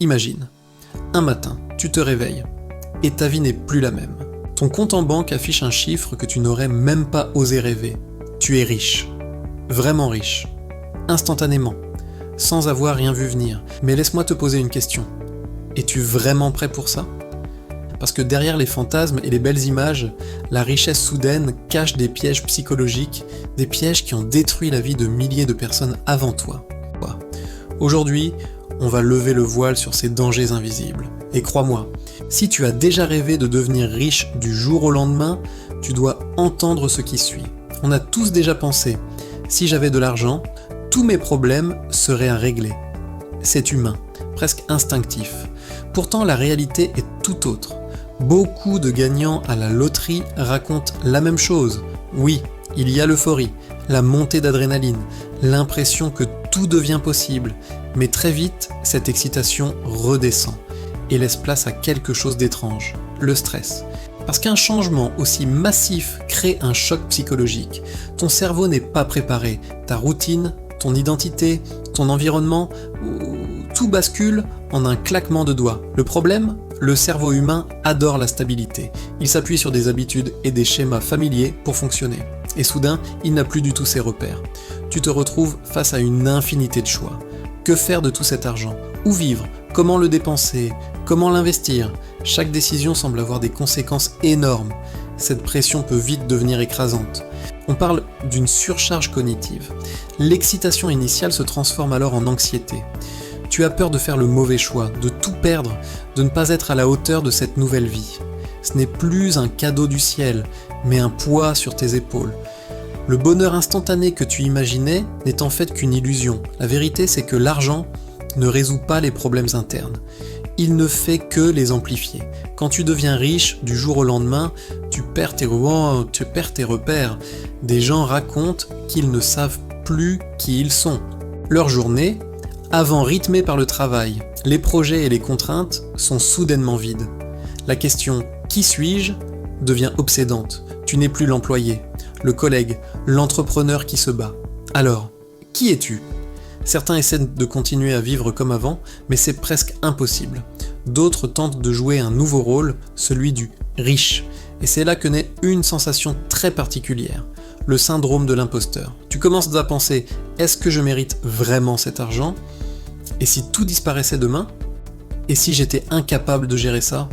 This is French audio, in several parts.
Imagine, un matin, tu te réveilles, et ta vie n'est plus la même. Ton compte en banque affiche un chiffre que tu n'aurais même pas osé rêver. Tu es riche. Vraiment riche. Instantanément. Sans avoir rien vu venir. Mais laisse-moi te poser une question. Es-tu vraiment prêt pour ça ? Parce que derrière les fantasmes et les belles images, la richesse soudaine cache des pièges psychologiques, des pièges qui ont détruit la vie de milliers de personnes avant toi. Aujourd'hui, on va lever le voile sur ces dangers invisibles. Et crois-moi, si tu as déjà rêvé de devenir riche du jour au lendemain, tu dois entendre ce qui suit. On a tous déjà pensé, si j'avais de l'argent, tous mes problèmes seraient à régler. C'est humain, presque instinctif. Pourtant, la réalité est tout autre. Beaucoup de gagnants à la loterie racontent la même chose. Oui, il y a l'euphorie, la montée d'adrénaline, l'impression que tout devient possible, mais très vite, cette excitation redescend et laisse place à quelque chose d'étrange, le stress. Parce qu'un changement aussi massif crée un choc psychologique. Ton cerveau n'est pas préparé, ta routine, ton identité, ton environnement, tout bascule en un claquement de doigts. Le problème ? Le cerveau humain adore la stabilité. Il s'appuie sur des habitudes et des schémas familiers pour fonctionner. Et soudain, il n'a plus du tout ses repères. Tu te retrouves face à une infinité de choix. Que faire de tout cet argent ? Où vivre ? Comment le dépenser ? Comment l'investir ? Chaque décision semble avoir des conséquences énormes. Cette pression peut vite devenir écrasante. On parle d'une surcharge cognitive. L'excitation initiale se transforme alors en anxiété. Tu as peur de faire le mauvais choix, de tout perdre, de ne pas être à la hauteur de cette nouvelle vie. Ce n'est plus un cadeau du ciel, mais un poids sur tes épaules. Le bonheur instantané que tu imaginais n'est en fait qu'une illusion. La vérité, c'est que l'argent ne résout pas les problèmes internes. Il ne fait que les amplifier. Quand tu deviens riche, du jour au lendemain, tu perds tes repères. Des gens racontent qu'ils ne savent plus qui ils sont. Leur journée, avant rythmée par le travail, les projets et les contraintes sont soudainement vides. La question « qui suis-je » devient obsédante. Tu n'es plus l'employé, le collègue, l'entrepreneur qui se bat. Alors, qui es-tu ? Certains essaient de continuer à vivre comme avant, mais c'est presque impossible. D'autres tentent de jouer un nouveau rôle, celui du riche. Et c'est là que naît une sensation très particulière, le syndrome de l'imposteur. Tu commences à penser « est-ce que je mérite vraiment cet argent ? Et si tout disparaissait demain ? Et si j'étais incapable de gérer ça ? »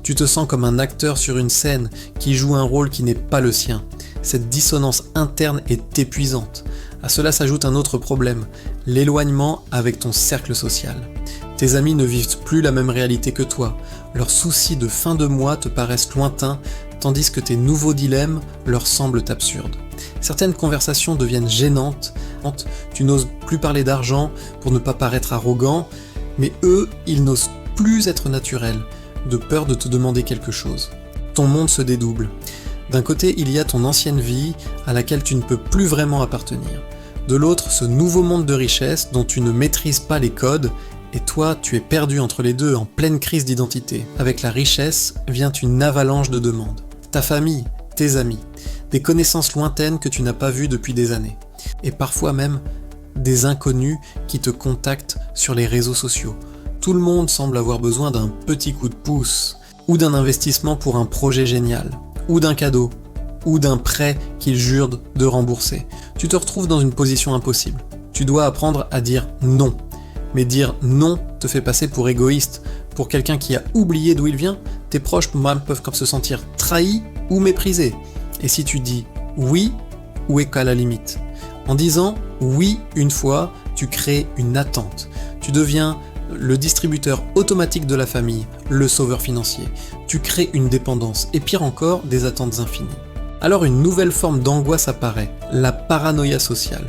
Tu te sens comme un acteur sur une scène qui joue un rôle qui n'est pas le sien. Cette dissonance interne est épuisante. À cela s'ajoute un autre problème, l'éloignement avec ton cercle social. Tes amis ne vivent plus la même réalité que toi. Leurs soucis de fin de mois te paraissent lointains, tandis que tes nouveaux dilemmes leur semblent absurdes. Certaines conversations deviennent gênantes, tu n'oses plus parler d'argent pour ne pas paraître arrogant, mais eux, ils n'osent plus être naturels, de peur de te demander quelque chose. Ton monde se dédouble. D'un côté, il y a ton ancienne vie à laquelle tu ne peux plus vraiment appartenir. De l'autre, ce nouveau monde de richesse dont tu ne maîtrises pas les codes, et toi, tu es perdu entre les deux en pleine crise d'identité. Avec la richesse vient une avalanche de demandes. Ta famille, tes amis, des connaissances lointaines que tu n'as pas vues depuis des années. Et parfois même des inconnus qui te contactent sur les réseaux sociaux. Tout le monde semble avoir besoin d'un petit coup de pouce, ou d'un investissement pour un projet génial, ou d'un cadeau, ou d'un prêt qu'ils jurent de rembourser. Tu te retrouves dans une position impossible. Tu dois apprendre à dire non. Mais dire non te fait passer pour égoïste, pour quelqu'un qui a oublié d'où il vient. Tes proches peuvent comme se sentir trahis ou méprisés. Et si tu dis oui, où est qu'à la limite ? En disant oui une fois, tu crées une attente. Tu deviens le distributeur automatique de la famille, le sauveur financier. Tu crées une dépendance, et pire encore, des attentes infinies. Alors une nouvelle forme d'angoisse apparaît, la paranoïa sociale.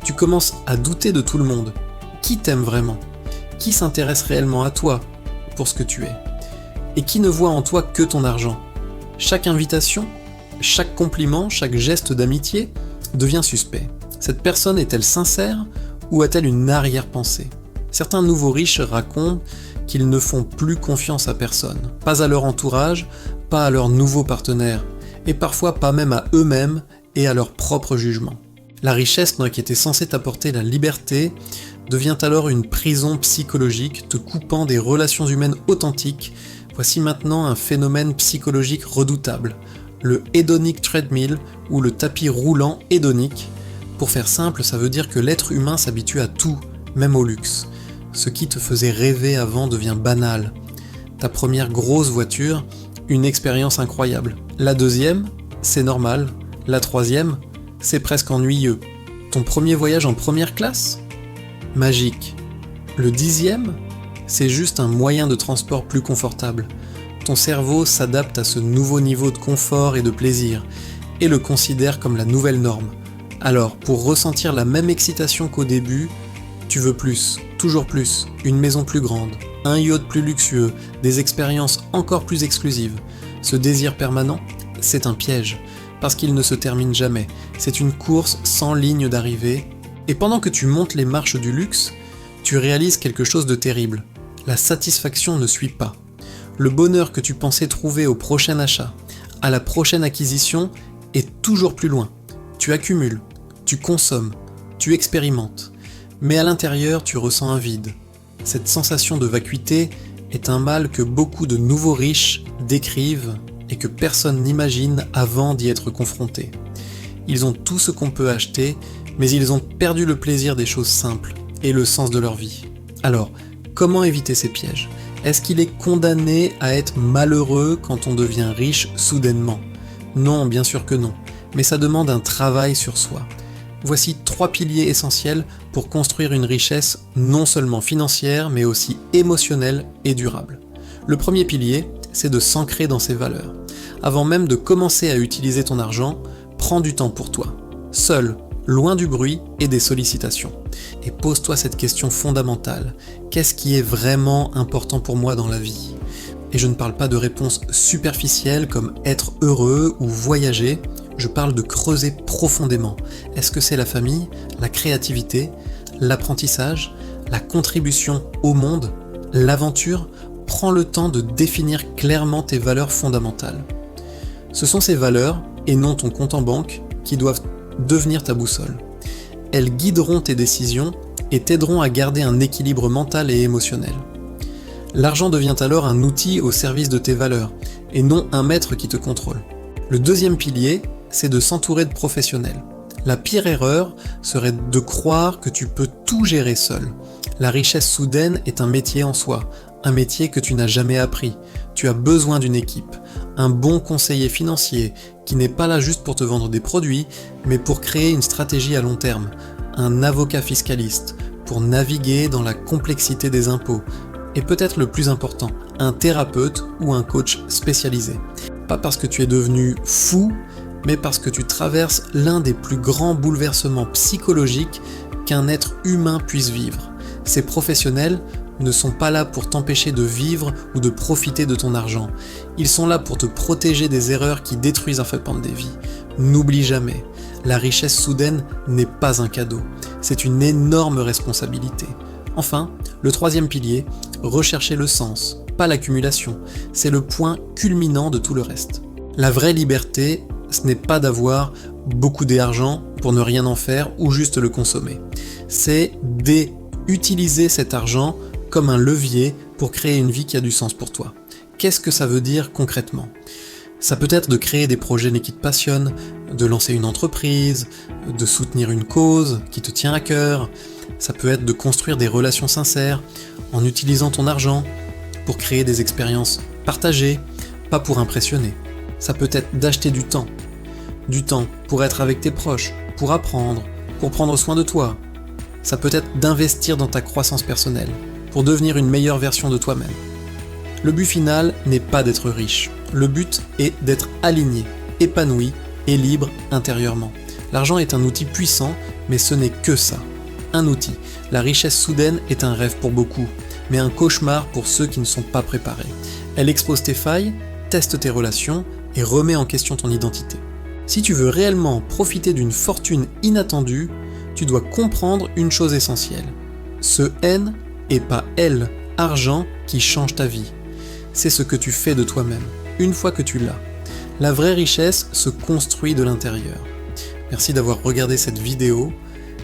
Tu commences à douter de tout le monde. Qui t'aime vraiment ? Qui s'intéresse réellement à toi pour ce que tu es ? Et qui ne voit en toi que ton argent ? Chaque invitation, chaque compliment, chaque geste d'amitié devient suspect. Cette personne est-elle sincère ou a-t-elle une arrière-pensée ? Certains nouveaux riches racontent qu'ils ne font plus confiance à personne, pas à leur entourage, pas à leurs nouveaux partenaires, et parfois pas même à eux-mêmes et à leur propre jugement. La richesse, qui était censée t'apporter la liberté, devient alors une prison psychologique te coupant des relations humaines authentiques. Voici maintenant un phénomène psychologique redoutable, le hedonic treadmill ou le tapis roulant hédonique. Pour faire simple, ça veut dire que l'être humain s'habitue à tout, même au luxe. Ce qui te faisait rêver avant devient banal. Ta première grosse voiture, une expérience incroyable. La deuxième, c'est normal. La troisième, c'est presque ennuyeux. Ton premier voyage en première classe ? Magique. Le 10e, c'est juste un moyen de transport plus confortable. Ton cerveau s'adapte à ce nouveau niveau de confort et de plaisir, et le considère comme la nouvelle norme. Alors, pour ressentir la même excitation qu'au début, tu veux plus, toujours plus, une maison plus grande, un yacht plus luxueux, des expériences encore plus exclusives. Ce désir permanent, c'est un piège, parce qu'il ne se termine jamais. C'est une course sans ligne d'arrivée, et pendant que tu montes les marches du luxe, tu réalises quelque chose de terrible. La satisfaction ne suit pas. Le bonheur que tu pensais trouver au prochain achat, à la prochaine acquisition, est toujours plus loin. Tu accumules, tu consommes, tu expérimentes, mais à l'intérieur tu ressens un vide. Cette sensation de vacuité est un mal que beaucoup de nouveaux riches décrivent et que personne n'imagine avant d'y être confronté. Ils ont tout ce qu'on peut acheter, mais ils ont perdu le plaisir des choses simples et le sens de leur vie. Alors, comment éviter ces pièges ? Est-ce qu'il est condamné à être malheureux quand on devient riche soudainement ? Non, bien sûr que non, mais ça demande un travail sur soi. Voici 3 piliers essentiels pour construire une richesse non seulement financière, mais aussi émotionnelle et durable. Le premier pilier, c'est de s'ancrer dans ses valeurs. Avant même de commencer à utiliser ton argent, prends du temps pour toi, seul, loin du bruit et des sollicitations. Et pose-toi cette question fondamentale. Qu'est-ce qui est vraiment important pour moi dans la vie ? Et je ne parle pas de réponses superficielles comme être heureux ou voyager, je parle de creuser profondément. Est-ce que c'est la famille, la créativité, l'apprentissage, la contribution au monde, l'aventure ? Prends le temps de définir clairement tes valeurs fondamentales. Ce sont ces valeurs, et non ton compte en banque, qui doivent devenir ta boussole. Elles guideront tes décisions et t'aideront à garder un équilibre mental et émotionnel. L'argent devient alors un outil au service de tes valeurs, et non un maître qui te contrôle. Le deuxième pilier, c'est de s'entourer de professionnels. La pire erreur serait de croire que tu peux tout gérer seul. La richesse soudaine est un métier en soi, un métier que tu n'as jamais appris. Tu as besoin d'une équipe, un bon conseiller financier qui n'est pas là juste pour te vendre des produits, mais pour créer une stratégie à long terme, un avocat fiscaliste pour naviguer dans la complexité des impôts, et peut-être le plus important, un thérapeute ou un coach spécialisé. Pas parce que tu es devenu fou, mais parce que tu traverses l'un des plus grands bouleversements psychologiques qu'un être humain puisse vivre. Ces professionnels ne sont pas là pour t'empêcher de vivre ou de profiter de ton argent. Ils sont là pour te protéger des erreurs qui détruisent enfin des vies. N'oublie jamais, la richesse soudaine n'est pas un cadeau, c'est une énorme responsabilité. Enfin, le troisième pilier, rechercher le sens, pas l'accumulation, c'est le point culminant de tout le reste. La vraie liberté, ce n'est pas d'avoir beaucoup d'argent pour ne rien en faire ou juste le consommer. C'est d'utiliser cet argent comme un levier pour créer une vie qui a du sens pour toi. Qu'est-ce que ça veut dire concrètement ? Ça peut être de créer des projets qui te passionnent, de lancer une entreprise, de soutenir une cause qui te tient à cœur. Ça peut être de construire des relations sincères en utilisant ton argent pour créer des expériences partagées, pas pour impressionner. Ça peut être d'acheter du temps pour être avec tes proches, pour apprendre, pour prendre soin de toi. Ça peut être d'investir dans ta croissance personnelle, pour devenir une meilleure version de toi-même. Le but final n'est pas d'être riche, le but est d'être aligné, épanoui et libre intérieurement. L'argent est un outil puissant, mais ce n'est que ça, un outil. La richesse soudaine est un rêve pour beaucoup, mais un cauchemar pour ceux qui ne sont pas préparés. Elle expose tes failles, teste tes relations et remet en question ton identité. Si tu veux réellement profiter d'une fortune inattendue, tu dois comprendre une chose essentielle. Ce N et pas L, argent, qui change ta vie. C'est ce que tu fais de toi-même, une fois que tu l'as. La vraie richesse se construit de l'intérieur. Merci d'avoir regardé cette vidéo.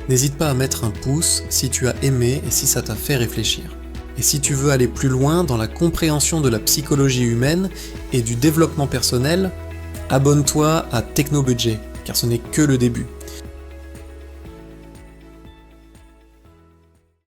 N'hésite pas à mettre un pouce si tu as aimé et si ça t'a fait réfléchir. Et si tu veux aller plus loin dans la compréhension de la psychologie humaine et du développement personnel, abonne-toi à Technobudget, car ce n'est que le début.